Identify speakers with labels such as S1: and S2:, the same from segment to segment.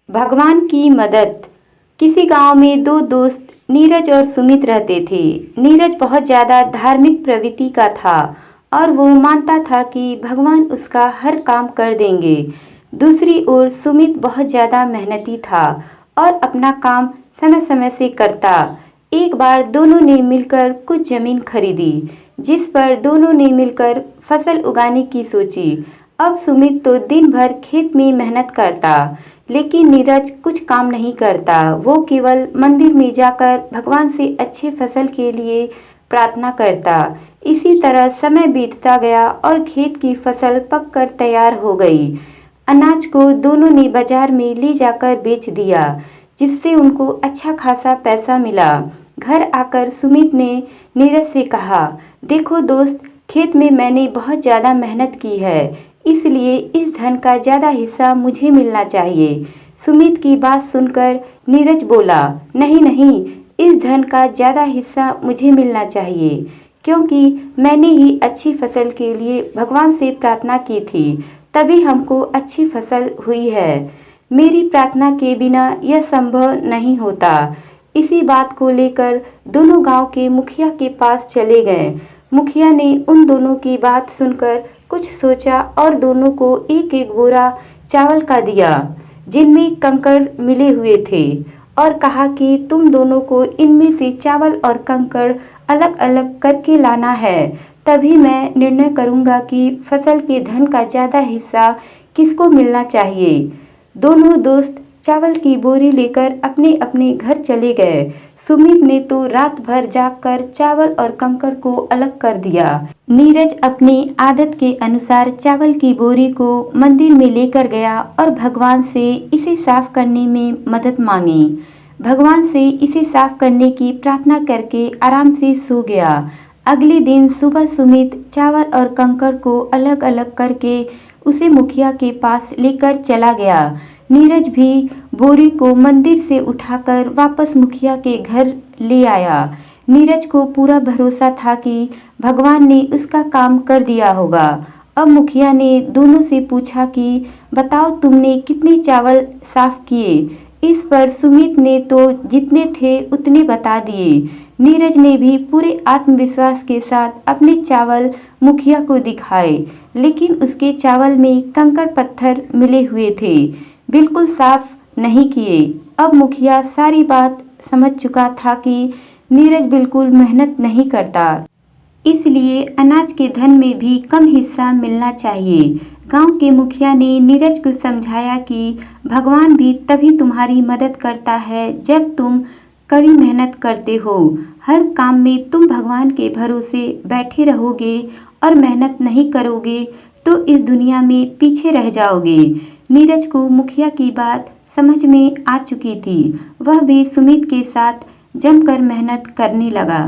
S1: भगवान की मदद। किसी गांव में दो दोस्त नीरज और सुमित रहते थे। नीरज बहुत ज़्यादा धार्मिक प्रवृत्ति का था और वो मानता था कि भगवान उसका हर काम कर देंगे। दूसरी ओर सुमित बहुत ज़्यादा मेहनती था और अपना काम समय समय से करता। एक बार दोनों ने मिलकर कुछ जमीन खरीदी, जिस पर दोनों ने मिलकर फसल उगाने की सोची। अब सुमित तो दिन भर खेत में मेहनत करता, लेकिन नीरज कुछ काम नहीं करता। वो केवल मंदिर में जाकर भगवान से अच्छे फसल के लिए प्रार्थना करता। इसी तरह समय बीतता गया और खेत की फसल पककर तैयार हो गई। अनाज को दोनों ने बाजार में ले जाकर बेच दिया, जिससे उनको अच्छा खासा पैसा मिला। घर आकर सुमित ने नीरज से कहा, देखो दोस्त, खेत में मैंने बहुत ज़्यादा मेहनत की है, इसलिए इस धन का ज़्यादा हिस्सा मुझे मिलना चाहिए। सुमित की बात सुनकर नीरज बोला, नहीं नहीं, इस धन का ज़्यादा हिस्सा मुझे मिलना चाहिए, क्योंकि मैंने ही अच्छी फसल के लिए भगवान से प्रार्थना की थी, तभी हमको अच्छी फसल हुई है। मेरी प्रार्थना के बिना यह संभव नहीं होता। इसी बात को लेकर दोनों गांव के मुखिया के पास चले गए। मुखिया ने उन दोनों की बात सुनकर कुछ सोचा और दोनों को एक एक बोरा चावल का दिया, जिनमें कंकड़ मिले हुए थे, और कहा कि तुम दोनों को इनमें से चावल और कंकड़ अलग अलग करके लाना है, तभी मैं निर्णय करूंगा कि फसल के धन का ज़्यादा हिस्सा किसको मिलना चाहिए। दोनों दोस्त चावल की बोरी लेकर अपने अपने घर चले गए। सुमित ने तो रात भर जागकर चावल और कंकड़ को अलग कर दिया। नीरज अपनी आदत के अनुसार चावल की बोरी को मंदिर में लेकर गया और भगवान से इसे साफ करने में मदद मांगी। भगवान से इसे साफ करने की प्रार्थना करके आराम से सो गया। अगले दिन सुबह सुमित चावल और कंकड़ को अलग अलग करके उसे मुखिया के पास लेकर चला गया। नीरज भी बोरी को मंदिर से उठाकर वापस मुखिया के घर ले आया। नीरज को पूरा भरोसा था कि भगवान ने उसका काम कर दिया होगा। अब मुखिया ने दोनों से पूछा कि बताओ, तुमने कितने चावल साफ किए। इस पर सुमित ने तो जितने थे उतने बता दिए। नीरज ने भी पूरे आत्मविश्वास के साथ अपने चावल मुखिया को दिखाए, लेकिन उसके चावल में कंकड़ पत्थर मिले हुए थे, बिल्कुल साफ नहीं किए। अब मुखिया सारी बात समझ चुका था कि नीरज बिल्कुल मेहनत नहीं करता, इसलिए अनाज के धन में भी कम हिस्सा मिलना चाहिए। गांव के मुखिया ने नीरज को समझाया कि भगवान भी तभी तुम्हारी मदद करता है जब तुम कड़ी मेहनत करते हो। हर काम में तुम भगवान के भरोसे बैठे रहोगे और मेहनत नहीं करोगे तो इस दुनिया में पीछे रह जाओगे। नीरज को मुखिया की बात समझ में आ चुकी थी। वह भी सुमित के साथ जमकर मेहनत करने लगा।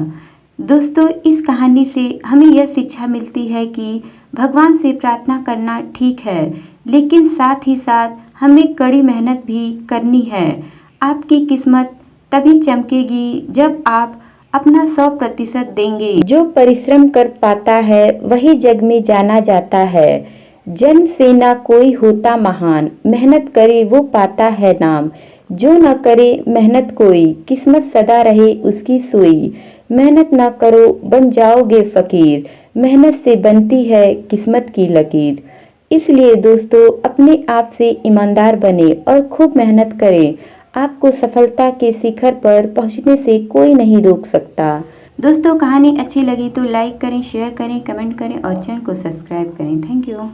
S1: दोस्तों, इस कहानी से हमें यह शिक्षा मिलती है कि भगवान से प्रार्थना करना ठीक है, लेकिन साथ ही साथ हमें कड़ी मेहनत भी करनी है। आपकी किस्मत तभी चमकेगी जब आप अपना 100% देंगे। जो परिश्रम कर पाता है वही जग में जाना जाता है। जन्म से ना कोई होता महान, मेहनत करे वो पाता है नाम। जो न करे मेहनत कोई, किस्मत सदा रहे उसकी सोई। मेहनत ना करो बन जाओगे फकीर, मेहनत से बनती है किस्मत की लकीर। इसलिए दोस्तों, अपने आप से ईमानदार बने और खूब मेहनत करें। आपको सफलता के शिखर पर पहुंचने से कोई नहीं रोक सकता। दोस्तों, कहानी अच्छी लगी तो लाइक करें, शेयर करें, कमेंट करें और चैनल को सब्सक्राइब करें। Thank you.